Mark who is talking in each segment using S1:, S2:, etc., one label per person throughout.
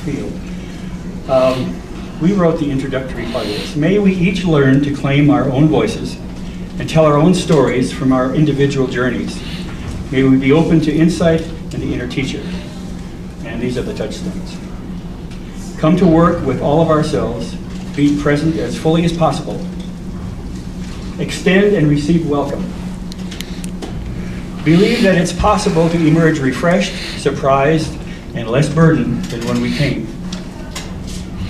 S1: field. We wrote the introductory part of this. May we each learn to claim our own voices and tell our own stories from our individual journeys. May we be open to insight and the inner teacher. And these are the touchstones. Come to work with all of ourselves, be present as fully as possible. Extend and receive welcome. Believe that it's possible to emerge refreshed, surprised, and less burdened than when we came.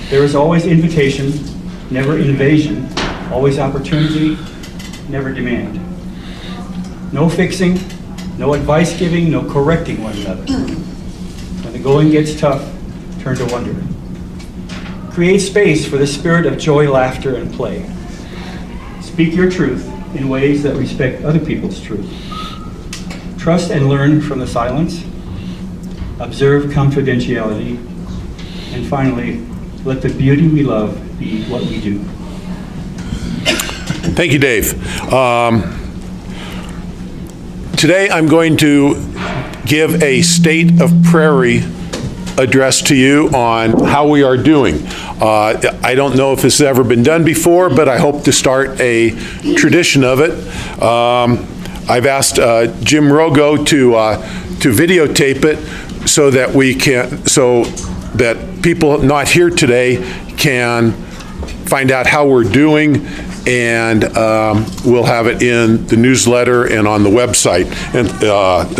S1: There is always invitation, never invasion, always opportunity, never demand. No fixing, no advice giving, no correcting one another. When the going gets tough, turn to wonder. Create space for the spirit of joy, laughter, and play. Speak your truth in ways that respect other people's truth. Trust and learn from the silence. Observe confidentiality. And finally, let the beauty we love be what we do.
S2: Thank you, Dave. Today I'm going to give a State of Prairie address to you on how we are doing. I don't know if this has ever been done before, but I hope to start a tradition of it. I've asked Jim Rogo to videotape it so that people not here today can find out how we're doing, and we'll have it in the newsletter and on the website and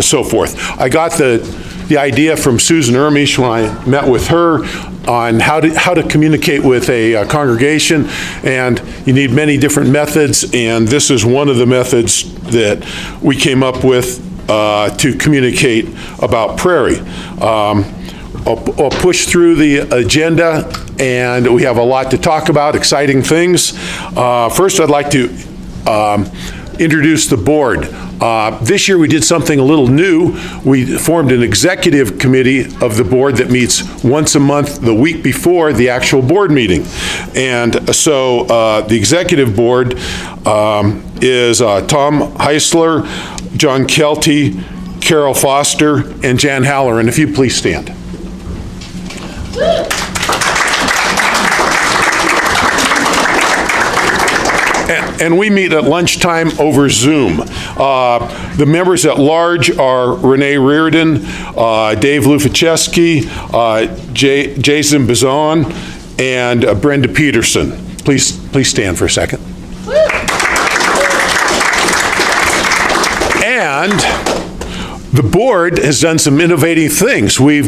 S2: so forth. I got the idea from Susan Ermish when I met with her on how to communicate with a congregation, and you need many different methods, and this is one of the methods that we came up with to communicate about Prairie. I'll push through the agenda, and we have a lot to talk about, exciting things. First, I'd like to introduce the board. This year we did something a little new. We formed an executive committee of the board that meets once a month the week before the actual board meeting. And so the executive board is Tom Heisler, John Kelty, Carol Foster, and Jan Haller. And if you please stand. And we meet at lunchtime over Zoom. The members at large are Renee Reardon, Dave Luficheski, Jason Bazan, and Brenda Peterson. Please stand for a second. And the board has done some innovative things. We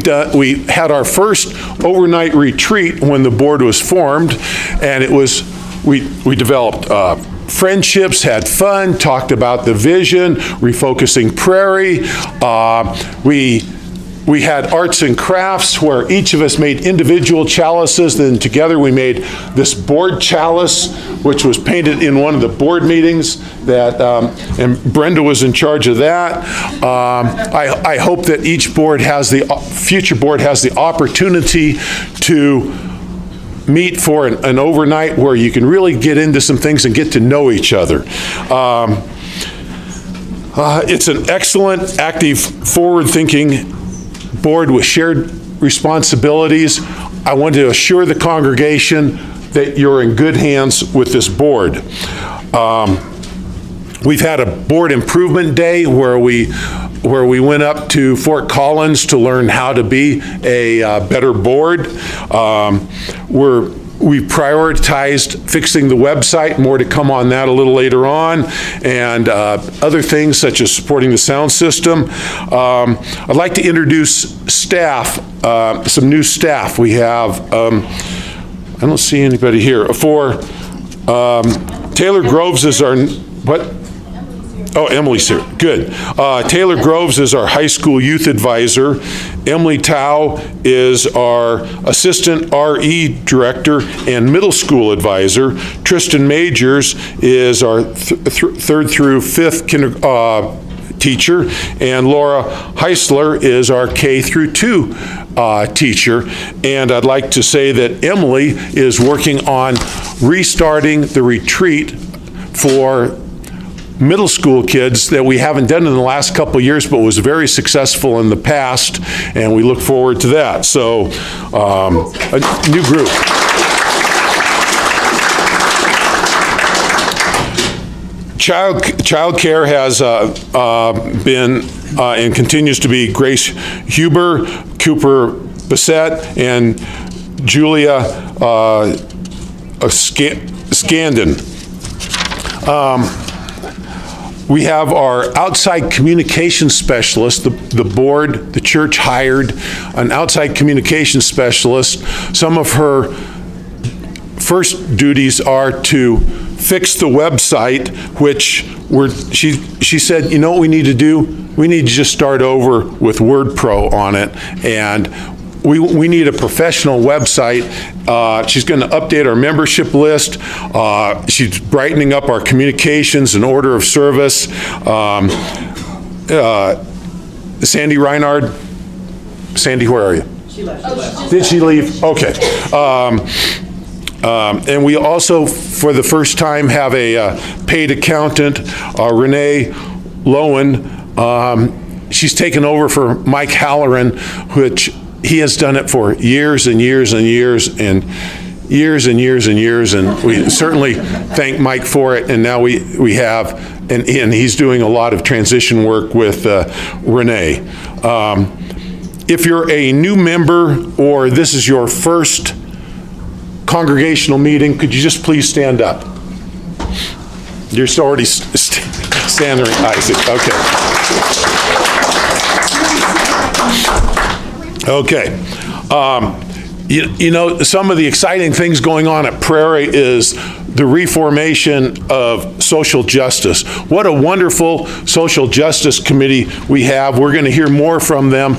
S2: had our first overnight retreat when the board was formed, and it was we developed friendships, had fun, talked about the vision, refocusing Prairie. We had arts and crafts where each of us made individual chalices, then together we made this board chalice, which was painted in one of the board meetings, and Brenda was in charge of that. I hope that each board future board has the opportunity to meet for an overnight where you can really get into some things and get to know each other. It's an excellent, active, forward-thinking board with shared responsibilities. I want to assure the congregation that you're in good hands with this board. We've had a board improvement day where we went up to Fort Collins to learn how to be a better board. We prioritized fixing the website, more to come on that a little later on, and other things such as supporting the sound system. I'd like to introduce staff, some new staff. We have, I don't see anybody here. Taylor Groves is our, what? Oh, Emily's here, good. Taylor Groves is our high school youth advisor. Emily Tao is our assistant RE director and middle school advisor. Tristan Majors is our third through fifth teacher, and Laura Heisler is our K through 2 teacher. And I'd like to say that Emily is working on restarting the retreat for middle school kids that we haven't done in the last couple of years, but was very successful in the past, and we look forward to that. So, a new group. Child care has been and continues to be Grace Huber, Cooper Bissett, and Julia Scandon. We have our outside communication specialist. The board, the church hired an outside communication specialist. Some of her first duties are to fix the website, which she said, you know what we need to do? We need to just start over with WordPro on it, and we need a professional website. She's going to update our membership list. She's brightening up our communications and order of service. Sandy Reinhard. Sandy, where are you? She left. Did she leave? Okay. And we also, for the first time, have a paid accountant, Renee Lowen. She's taken over for Mike Halloran, which he has done it for years and years and years and years and years and years, and we certainly thank Mike for it. And now we have, and he's doing a lot of transition work with Renee. If you're a new member or this is your first congregational meeting, could you just please stand up? You're already standing. Isaac. Okay. You know, some of the exciting things going on at Prairie is the reformation of social justice. What a wonderful social justice committee we have. We're going to hear more from them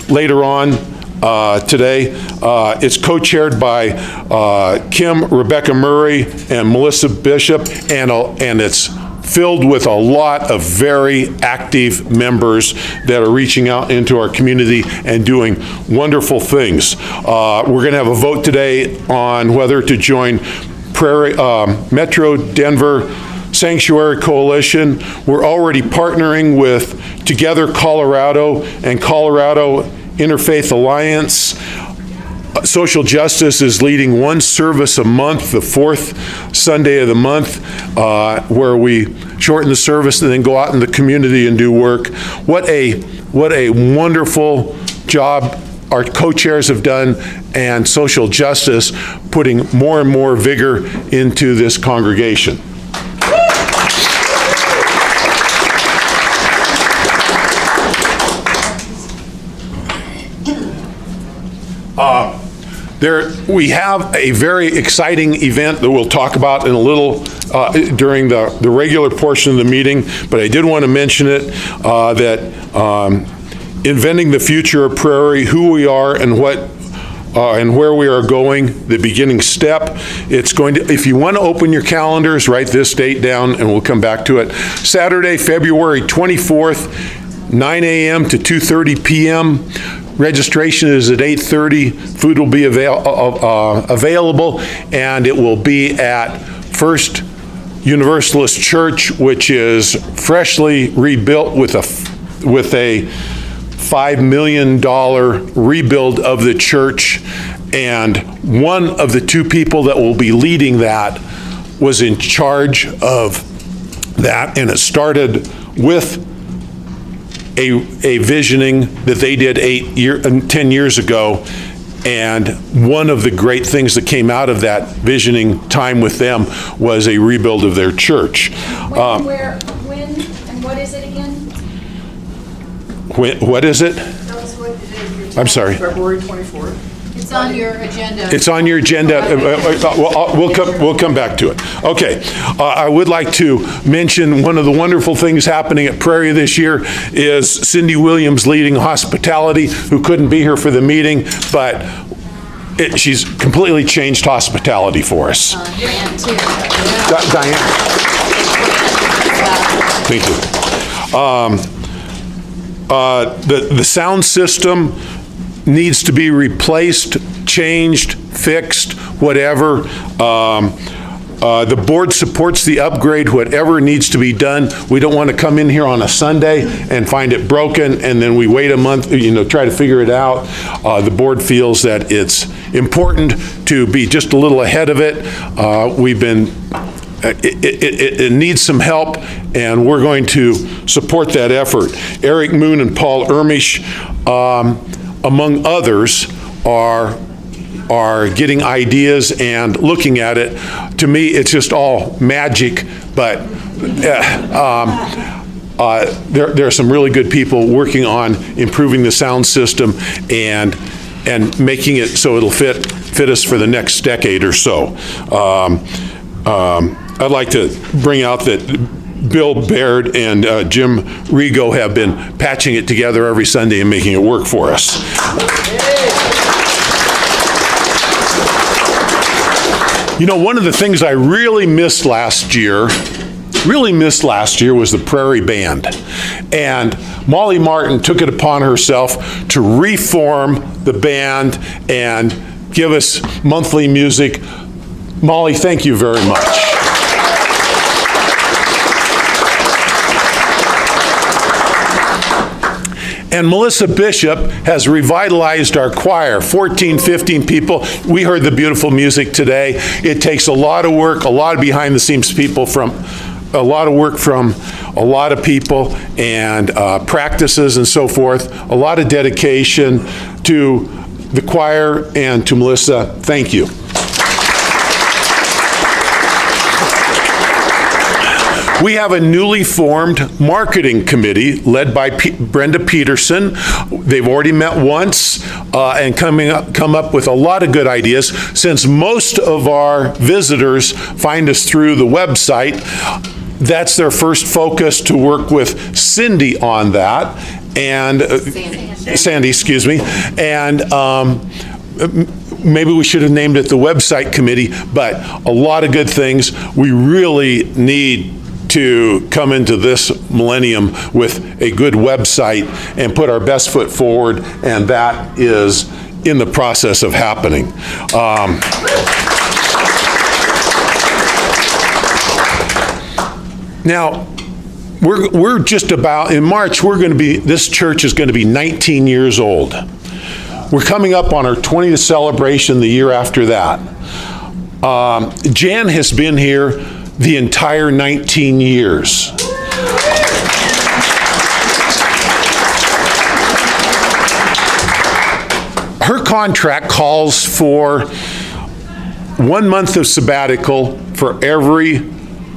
S2: later on today. It's co-chaired by Kim Rebecca Murray and Melissa Bishop, and it's filled with a lot of very active members that are reaching out into our community and doing wonderful things. We're going to have a vote today on whether to join Prairie Metro Denver Sanctuary Coalition. We're already partnering with Together Colorado and Colorado Interfaith Alliance. Social Justice is leading one service a month, the fourth Sunday of the month, where we shorten the service and then go out in the community and do work. What a wonderful job our co-chairs have done, and Social Justice putting more and more vigor into this congregation. We have a very exciting event that we'll talk about in a little during the regular portion of the meeting, but I did want to mention it, that Inventing the Future of Prairie, who we are and what and where we are going, the beginning step. It's going to, if you want to open your calendars, write this date down and we'll come back to it. Saturday, February 24th, 9 a.m. to 2:30 p.m. Registration is at 8:30. Food will be available, and it will be at First Universalist Church, which is freshly rebuilt with a $5 million rebuild of the church. And one of the two people that will be leading that was in charge of that, and it started with a visioning that they did 10 years ago, and one of the great things that came out of that visioning time with them was a rebuild of their church.
S3: When and what is it again?
S2: What is it?
S3: Tell us what it is.
S2: I'm sorry.
S4: February 24th.
S3: It's on your agenda.
S2: It's on your agenda. We'll come back to it. Okay. I would like to mention one of the wonderful things happening at Prairie this year is Cindy Williams leading hospitality, who couldn't be here for the meeting, but she's completely changed hospitality for us.
S3: Diane, too.
S2: Diane. Thank you. The sound system needs to be replaced, changed, fixed, whatever. The board supports the upgrade, whatever needs to be done. We don't want to come in here on a Sunday and find it broken, and then we wait a month, try to figure it out. The board feels that it's important to be just a little ahead of it. It needs some help, and we're going to support that effort. Eric Moon and Paul Ermish, among others, are getting ideas and looking at it. To me, it's just all magic, but there are some really good people working on improving the sound system and making it so it'll fit us for the next decade or so. I'd like to bring out that Bill Baird and Jim Rigo have been patching it together every Sunday and making it work for us. One of the things I really missed last year was the Prairie Band. And Molly Martin took it upon herself to reform the band and give us monthly music. Molly, thank you very much. And Melissa Bishop has revitalized our choir, 14, 15 people. We heard the beautiful music today. It takes a lot of work, a lot of behind the scenes people a lot of work from a lot of people and practices and so forth, a lot of dedication to the choir and to Melissa. Thank you. We have a newly formed marketing committee led by Brenda Peterson. They've already met once and come up with a lot of good ideas. Since most of our visitors find us through the website, that's their first focus, to work with Cindy on that. And Sandy, excuse me. And maybe we should have named it the website committee, but a lot of good things. We really need to come into this millennium with a good website and put our best foot forward, and that is in the process of happening. Now, we're just about, in March, this church is going to be 19 years old. We're coming up on our 20th celebration the year after that. Jan has been here the entire 19 years. Her contract calls for 1 month of sabbatical for every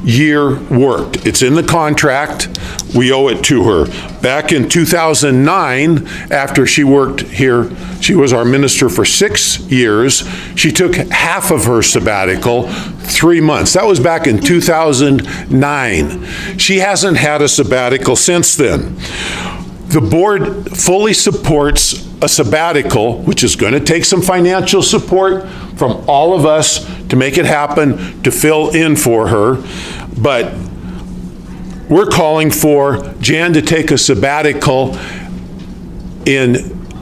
S2: year worked. It's in the contract. We owe it to her. Back in 2009, after she worked here, she was our minister for 6 years. She took half of her sabbatical, 3 months. That was back in 2009. She hasn't had a sabbatical since then. The board fully supports a sabbatical, which is going to take some financial support from all of us to make it happen, to fill in for her. But we're calling for Jan to take a sabbatical in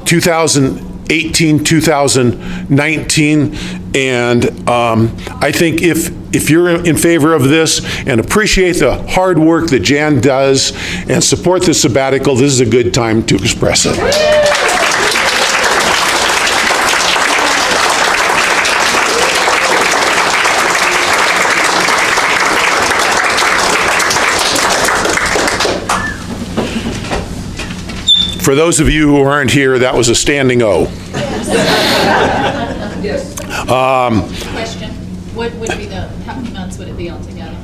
S2: 2018, 2019, and I think if you're in favor of this and appreciate the hard work that Jan does and support the sabbatical, this is a good time to express it. For those of you who aren't here, that was a standing O.
S3: Yes. Question, what would be how many months would it be altogether?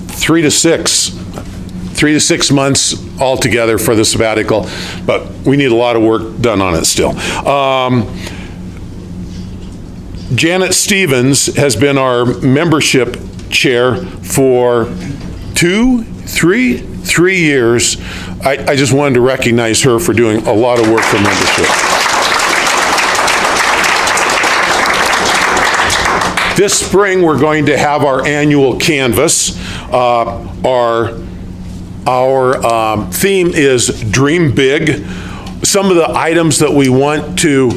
S2: 3 to 6. 3 to 6 months altogether for the sabbatical, but we need a lot of work done on it still. Janet Stevens has been our membership chair for 3 years. I just wanted to recognize her for doing a lot of work for membership. This spring, we're going to have our annual canvas. Our theme is Dream Big. Some of the items that we want to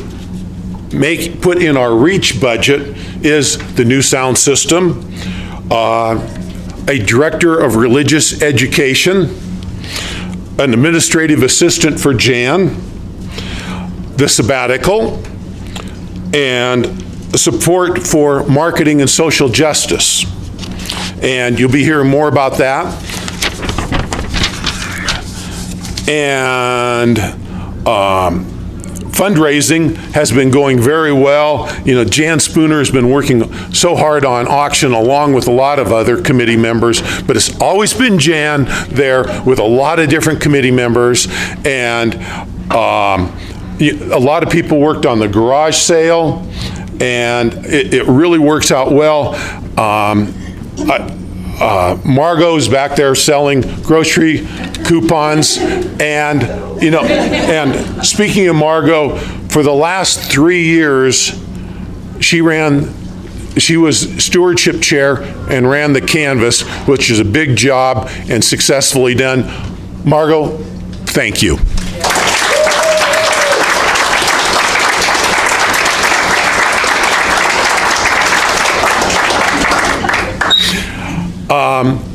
S2: put in our REACH budget is the new sound system, a director of religious education, an administrative assistant for Jan, the sabbatical, and support for marketing and social justice. And you'll be hearing more about that. And fundraising has been going very well. You know, Jan Spooner has been working so hard on auction along with a lot of other committee members, but it's always been Jan there with a lot of different committee members. And a lot of people worked on the garage sale, and it really works out well. Margot's back there selling grocery coupons, and and speaking of Margot, for the last 3 years, she was stewardship chair and ran the canvas, which is a big job and successfully done. Margot, thank you.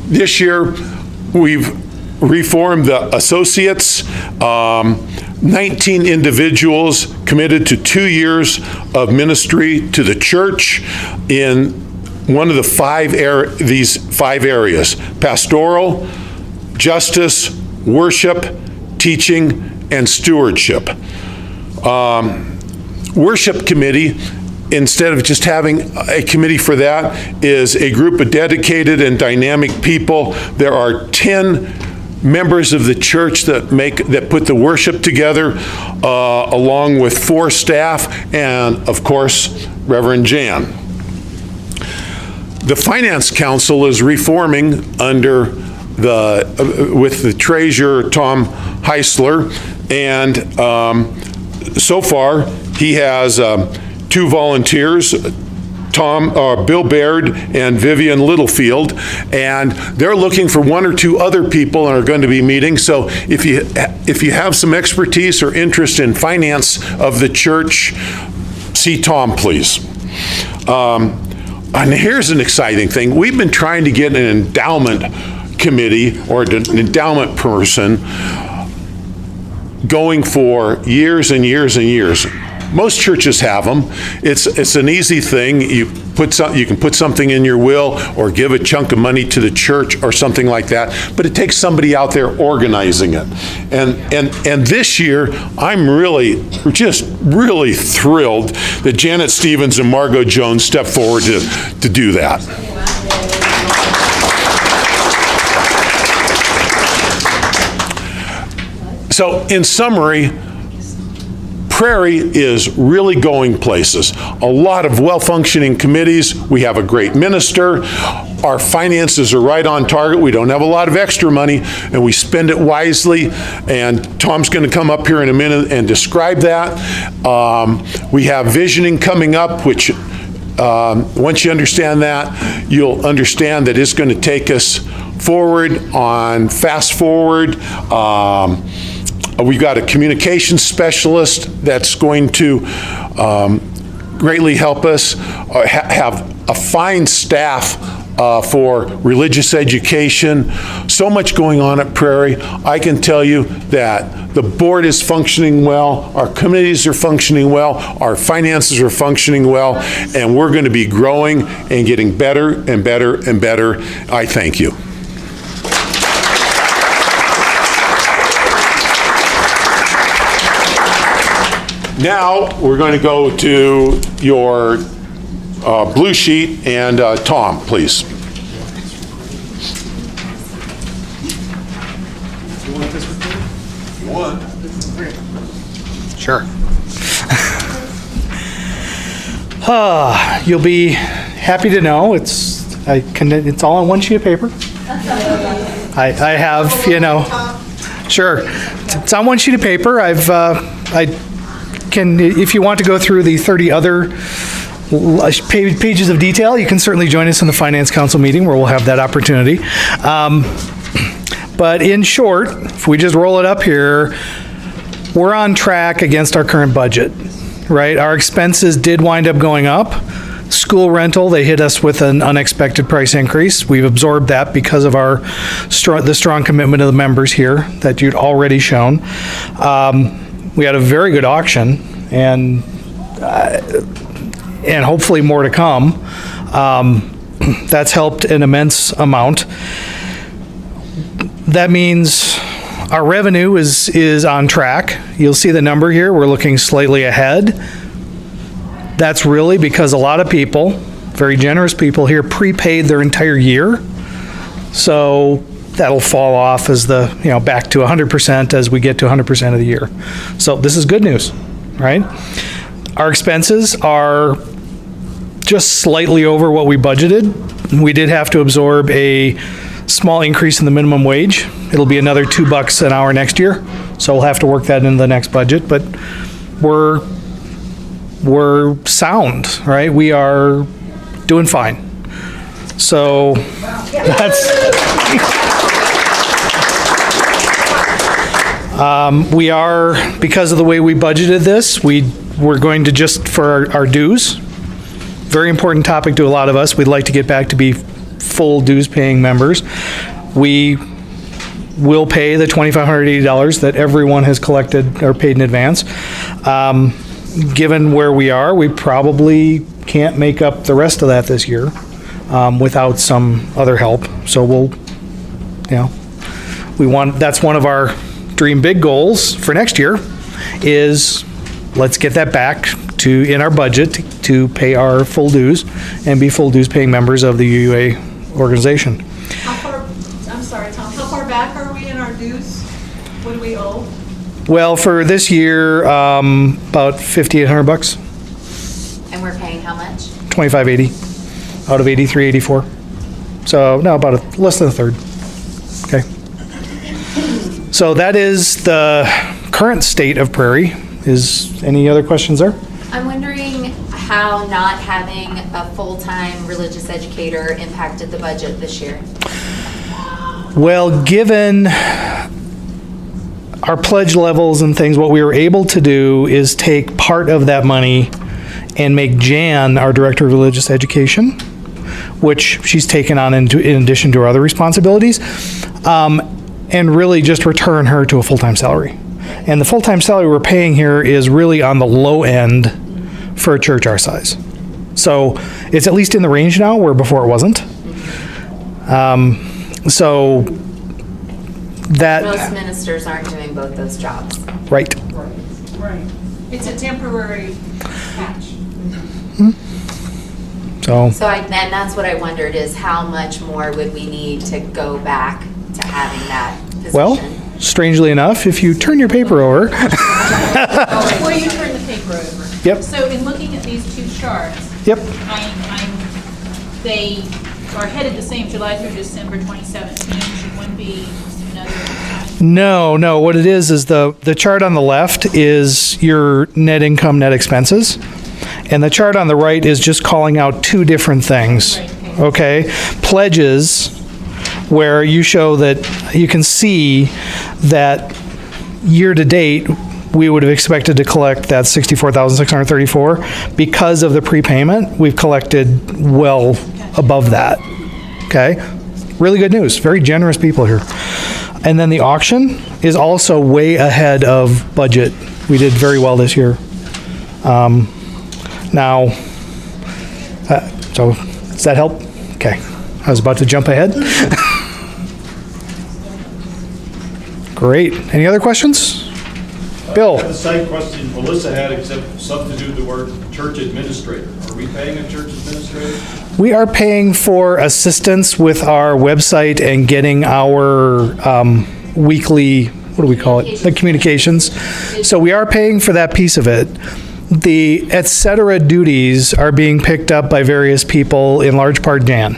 S2: This year, we've reformed the associates, 19 individuals committed to 2 years of ministry to the church in one of the these 5 areas: pastoral, justice, worship, teaching, and stewardship. Worship committee, instead of just having a committee for that, is a group of dedicated and dynamic people. There are 10 members of the church that put the worship together, along with 4 staff, and of course, Reverend Jan. The Finance Council is reforming under with the treasurer, Tom Heisler, and so far, he has 2 volunteers, Bill Baird and Vivian Littlefield, and they're looking for 1 or 2 other people and are going to be meeting. So if you have some expertise or interest in finance of the church, see Tom, please. And here's an exciting thing. We've been trying to get an endowment committee or an endowment person going for years and years and years. Most churches have them. It's an easy thing. You can put something in your will or give a chunk of money to the church or something like that, but it takes somebody out there organizing it. And this year, I'm really thrilled that Janet Stevens and Margot Jones stepped forward to do that. So in summary, Prairie is really going places. A lot of well-functioning committees. We have a great minister. Our finances are right on target. We don't have a lot of extra money, and we spend it wisely. And Tom's going to come up here in a minute and describe that. We have visioning coming up, which once you understand that, you'll understand that it's going to take us forward on Fast Forward. We've got a communications specialist that's going to greatly help us, have a fine staff for religious education. So much going on at Prairie. I can tell you that the board is functioning well, our committees are functioning well, our finances are functioning well, and we're going to be growing and getting better and better and better. I thank you. Now, we're going to go to your blue sheet, and Tom, please.
S4: You want this with me?
S2: You want?
S4: Sure. You'll be happy to know it's all on one sheet of paper. I have, sure. It's on one sheet of paper. If you want to go through the 30 other pages of detail, you can certainly join us in the Finance Council meeting where we'll have that opportunity. But in short, if we just roll it up here, we're on track against our current budget. right? Our expenses did wind up going up. School rental, they hit us with an unexpected price increase. We've absorbed that because of the strong commitment of the members here that you'd already shown. We had a very good auction, and hopefully more to come. That's helped an immense amount. That means our revenue is on track. You'll see the number here. We're looking slightly ahead. That's really because a lot of people, very generous people here, prepaid their entire year. So that'll fall off as back to 100% as we get to 100% of the year. So this is good news, right? Our expenses are just slightly over what we budgeted. We did have to absorb a small increase in the minimum wage. It'll be another $2 an hour next year. So we'll have to work that into the next budget, but we're sound, right? We are doing fine. So we are, because of the way we budgeted this, we're going to just, for our dues, very important topic to a lot of us, we'd like to get back to be full dues paying members. We will pay the $2,580 that everyone has collected or paid in advance. Given where we are, we probably can't make up the rest of that this year without some other help. So that's one of our dream big goals for next year is let's get that back in our budget to pay our full dues and be full dues paying members of the UUA organization.
S3: I'm sorry, Tom, how far back are we in our dues? What do we owe?
S4: Well, for this year, about $5,800.
S5: And we're paying how much?
S4: $2,580 out of $83.84. So no, about less than a third. Okay. So that is the current state of Prairie. Is any other questions there?
S5: I'm wondering how not having a full-time religious educator impacted the budget this year.
S4: Well, given our pledge levels and things, what we were able to do is take part of that money and make Jan our Director of Religious Education, which she's taken on in addition to her other responsibilities, and really just return her to a full-time salary. And the full-time salary we're paying here is really on the low end for a church our size. So it's at least in the range now, where before it wasn't. So that...
S5: Most ministers aren't doing both those jobs.
S4: Right.
S3: Right. It's a temporary patch.
S5: And that's what I wondered is how much more would we need to go back to having that position?
S4: Well, strangely enough, if you turn your paper over.
S3: Before you turn the paper over.
S4: Yep.
S3: So in looking at these two charts,
S4: Yep.
S3: they are headed the same, July through December 2017. Should one be another?
S4: No. What it is the chart on the left is your net income, net expenses. And the chart on the right is just calling out two different things.
S3: Right.
S4: Okay? Pledges, where you show that you can see that year to date, we would have expected to collect that $64,634. Because of the prepayment, we've collected well above that. Okay? Really good news. Very generous people here. And then the auction is also way ahead of budget. We did very well this year. So does that help? Okay. I was about to jump ahead. Great. Any other questions? Bill?
S6: The same question Melissa had, except substitute the word church administrator. Are we paying a church administrator?
S4: We are paying for assistance with our website and getting our weekly, what do we call it? The communications. So we are paying for that piece of it. The et cetera duties are being picked up by various people, in large part Jan.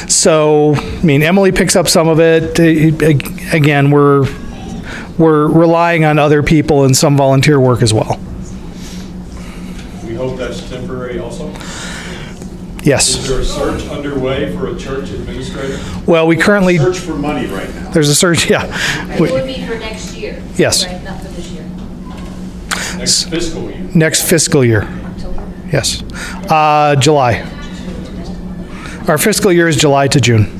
S4: So, Emily picks up some of it. Again, we're relying on other people and some volunteer work as well.
S6: We hope that's temporary also.
S4: Yes.
S6: Is there a search underway for a church administrator?
S4: Well, we currently,
S6: Search for money right now.
S4: there's a search, yeah.
S5: It would be for next year.
S4: Yes.
S5: Right, not for this year.
S6: Next fiscal year.
S4: Next fiscal year. Yes. July. Our fiscal year is July to June.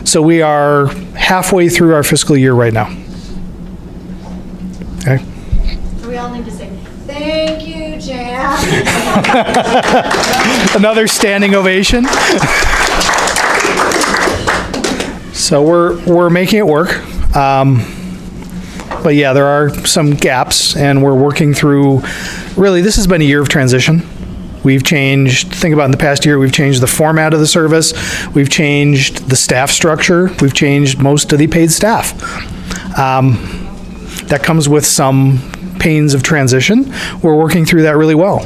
S4: So we are halfway through our fiscal year right now. Okay.
S5: We all need to say, thank you, Jan.
S4: Another standing ovation. So we're making it work. But yeah, there are some gaps, and we're working through, really, this has been a year of transition. We've changed, think about in the past year, we've changed the format of the service, we've changed the staff structure, we've changed most of the paid staff. That comes with some pains of transition. We're working through that really well.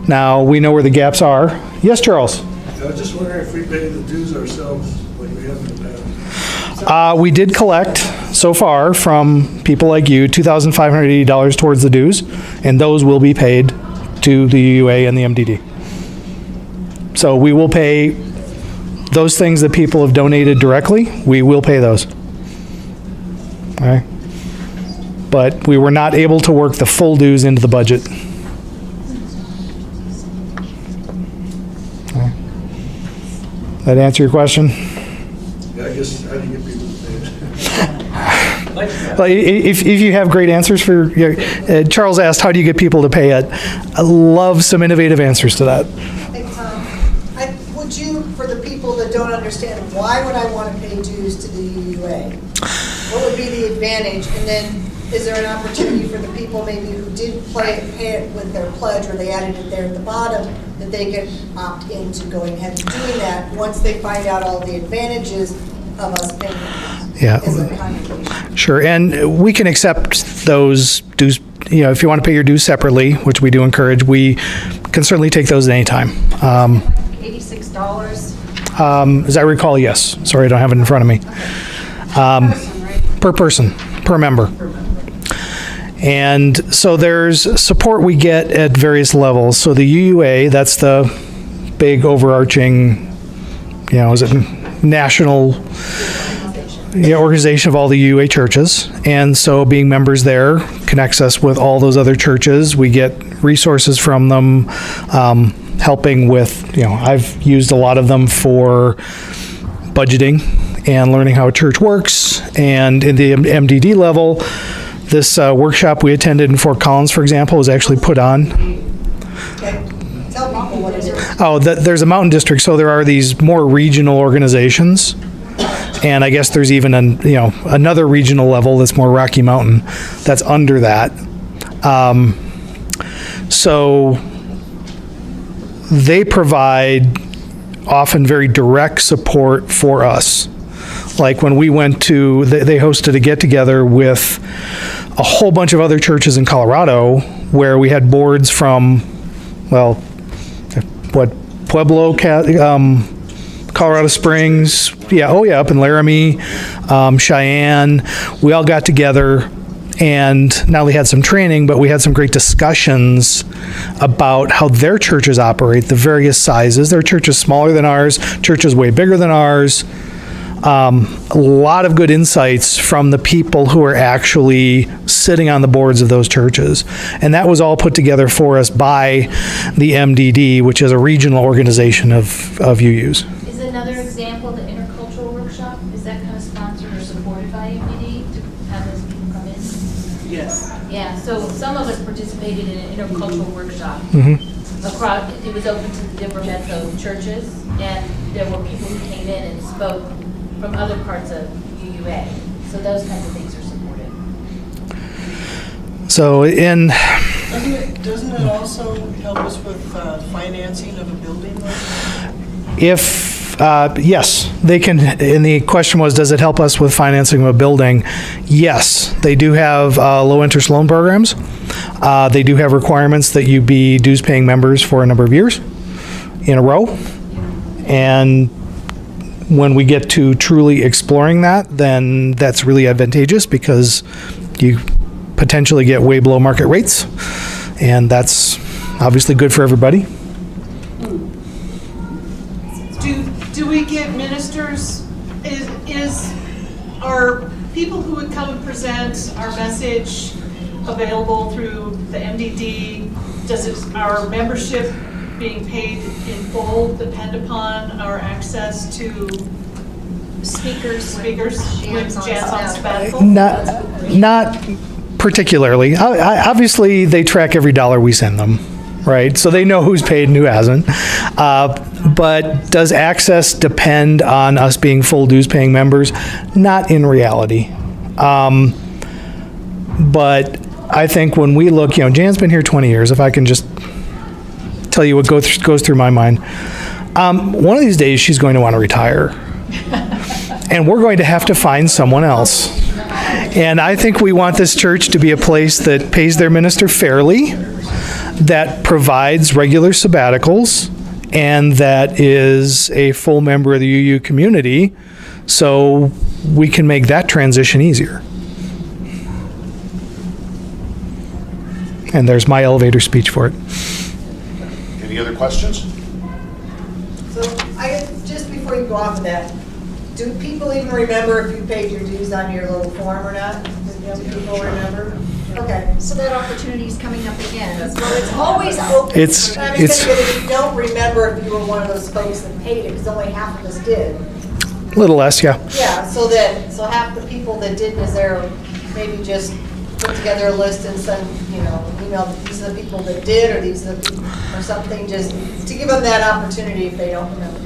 S4: Now, we know where the gaps are. Yes, Charles?
S7: I was just wondering if we pay the dues ourselves like we have in the past.
S4: We did collect so far from people like you $2,580 towards the dues, and those will be paid to the UUA and the MDD. So we will pay those things that people have donated directly. We will pay those. All right. But we were not able to work the full dues into the budget. Okay. That answer your question?
S7: Yeah, I guess I didn't get people to pay it.
S4: Well, if you have great answers for, Charles asked, how do you get people to pay it? I love some innovative answers to that.
S8: Hey, Tom, would you, for the people that don't understand, why would I want to pay dues to the UUA? What would be the advantage? And then, is there an opportunity for the people maybe who did pay it with their pledge, or they added it there at the bottom, that they could opt into going ahead and doing that once they find out all the advantages of us paying as a congregation?
S4: Sure, and we can accept those dues, if you want to pay your dues separately, which we do encourage, we can certainly take those at any time.
S5: $86?
S4: As I recall, yes. Sorry, I don't have it in front of me. Per person, per member. And so there's support we get at various levels. So the UUA, that's the big overarching, is it national organization of all the UUA churches. And so being members there connects us with all those other churches. We get resources from them, helping with, I've used a lot of them for budgeting and learning how a church works. And in the MDD level, this workshop we attended in Fort Collins, for example, was actually put on.
S8: Okay, tell people what it is.
S4: Oh, there's a mountain district, so there are these more regional organizations. And I guess there's even another regional level that's more Rocky Mountain that's under that. So they provide often very direct support for us. Like when we went to, they hosted a get-together with a whole bunch of other churches in Colorado where we had boards from, Pueblo, Colorado Springs, up in Laramie, Cheyenne. We all got together and not only had some training, but we had some great discussions about how their churches operate, the various sizes. Their church is smaller than ours, church is way bigger than ours. A lot of good insights from the people who are actually sitting on the boards of those churches. And that was all put together for us by the MDD, which is a regional organization of UUs.
S3: Is another example the intercultural workshop? Is that kind of sponsored or supported by MDD to have those people come in?
S8: Yes.
S3: Yeah, so some of us participated in an intercultural workshop. Across, it was open to the Denver Metro churches, and there were people who came in and spoke from other parts of UUA. So those kinds of things are supported.
S4: So
S8: Doesn't it also help us with financing of a building like that?
S4: yes, they can, and the question was, does it help us with financing of a building? Yes, they do have low-interest loan programs. They do have requirements that you be dues-paying members for a number of years in a row. And when we get to truly exploring that, then that's really advantageous because you potentially get way below market rates. And that's obviously good for everybody.
S9: Do we get ministers? Are people who would come and present our message
S10: available through the MDD? Does our membership being paid in full depend upon our access to speakers when Jan's on sabbatical?
S4: Not particularly. Obviously, they track every dollar we send them, right? So they know who's paid and who hasn't. But does access depend on us being full dues paying members? Not in reality. But I think when we look, Jan's been here 20 years, if I can just tell you what goes through my mind. One of these days, she's going to want to retire. And we're going to have to find someone else. And I think we want this church to be a place that pays their minister fairly, that provides regular sabbaticals, and that is a full member of the UU community, so we can make that transition easier. And there's my elevator speech for it.
S2: Any other questions?
S8: So just before you go off of that, do people even remember if you paid your dues on your little form or not? Do people remember? Okay.
S11: So that opportunity is coming up again. Well, it's always open.
S4: It's
S8: I'm just saying, if you don't remember if you were one of those folks that paid it, because only half of us did.
S4: a little less, yeah.
S8: Yeah, so half the people that didn't, is there maybe just put together a list and send, email, these are the people that did, or these are the people, or something, just to give them that opportunity if they don't remember.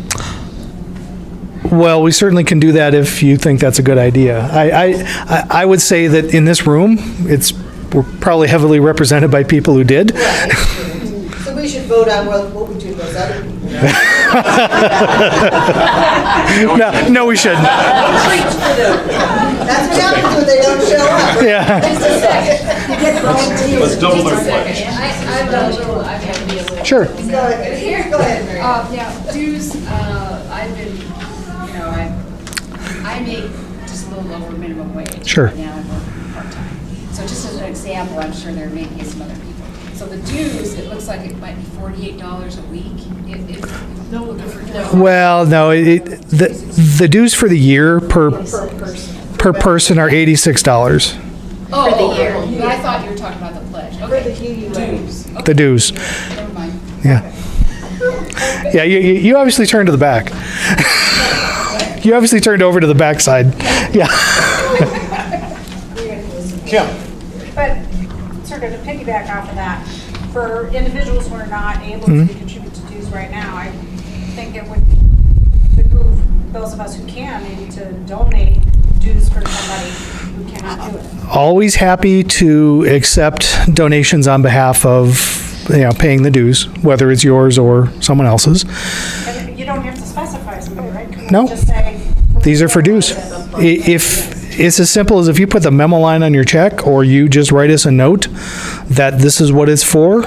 S4: Well, we certainly can do that if you think that's a good idea. I would say that in this room, we're probably heavily represented by people who did.
S8: Right. So we should vote on what we do with those other people.
S4: No, we shouldn't.
S8: That's what happens when they don't show up. Right?
S4: Yeah.
S6: Let's double their pledge.
S3: I've got a little.
S4: Sure.
S8: Go ahead, Mary.
S11: Yeah, dues, I've been, I make just a little over minimum wage.
S4: Sure.
S11: Right now I work part-time. So just as an example, I'm sure there may be some other people. So the dues, it looks like it might be $48 a week.
S4: Well, no, the dues for the year per person are $86.
S11: Oh, for the year. But I thought you were talking about the pledge. Okay. Dues. Okay.
S4: The dues.
S11: Never mind.
S4: Yeah. Yeah, you obviously turned to the back. You obviously turned over to the backside. Yeah.
S2: Kim?
S12: But sort of to piggyback off of that, for individuals who are not able to contribute to dues right now, I think it would behoove those of us who can maybe to donate dues for somebody who cannot do it.
S4: Always happy to accept donations on behalf of paying the dues, whether it's yours or someone else's.
S12: And you don't have to specify somebody, right? Can
S4: No.
S12: you just say,
S4: These are for dues. If it's as simple as if you put the memo line on your check, or you just write us a note that this is what it's for,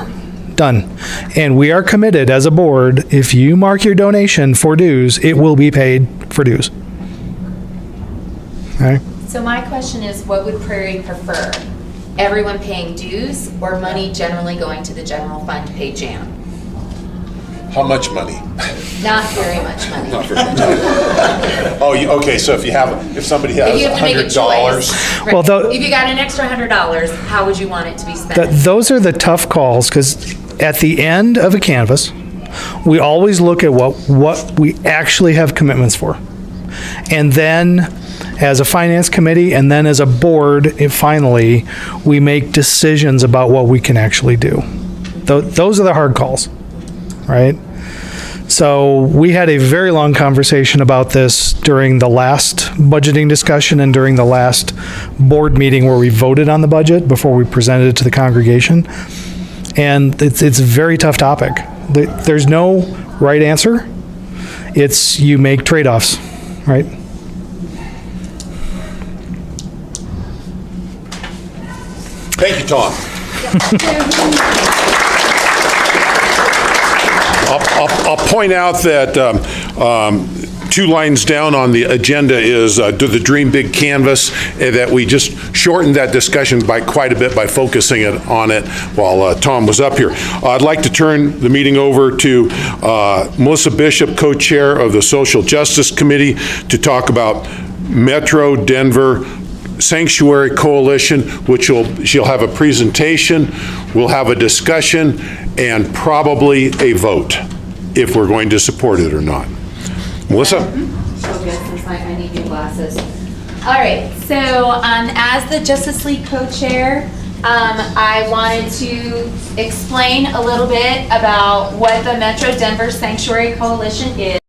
S4: done. And we are committed as a board, if you mark your donation for dues, it will be paid for dues. Okay?
S5: So my question is, what would Prairie prefer? Everyone paying dues, or money generally going to the general fund to pay Jan?
S2: How much money?
S5: Not very much money.
S2: Not very much. Oh, okay, so if somebody has
S5: If you have to make a
S2: $100,
S5: choice. Right.
S4: Well,
S5: If you got an extra $100, how would you want it to be spent?
S4: Those are the tough calls, because at the end of a canvas, we always look at what we actually have commitments for. And then, as a finance committee, and then as a board, finally, we make decisions about what we can actually do. Those are the hard calls, right? So we had a very long conversation about this during the last budgeting discussion and during the last board meeting where we voted on the budget before we presented it to the congregation. And it's a very tough topic. There's no right answer. It's you make trade-offs, right?
S2: Thank you, Tom. I'll point out that 2 lines down on the agenda is do the Dream Big Canvas, that we just shortened that discussion by quite a bit by focusing on it while Tom was up here. I'd like to turn the meeting over to Melissa Bishop, co-chair of the Social Justice Committee, to talk about Metro Denver Sanctuary Coalition, which she'll have a presentation, we'll have a discussion, and probably a vote, if we're going to support it or not. Melissa?
S5: So good, since I need new glasses. All right, so as the Justice League co-chair, I wanted to explain a little bit about what the Metro Denver Sanctuary Coalition is.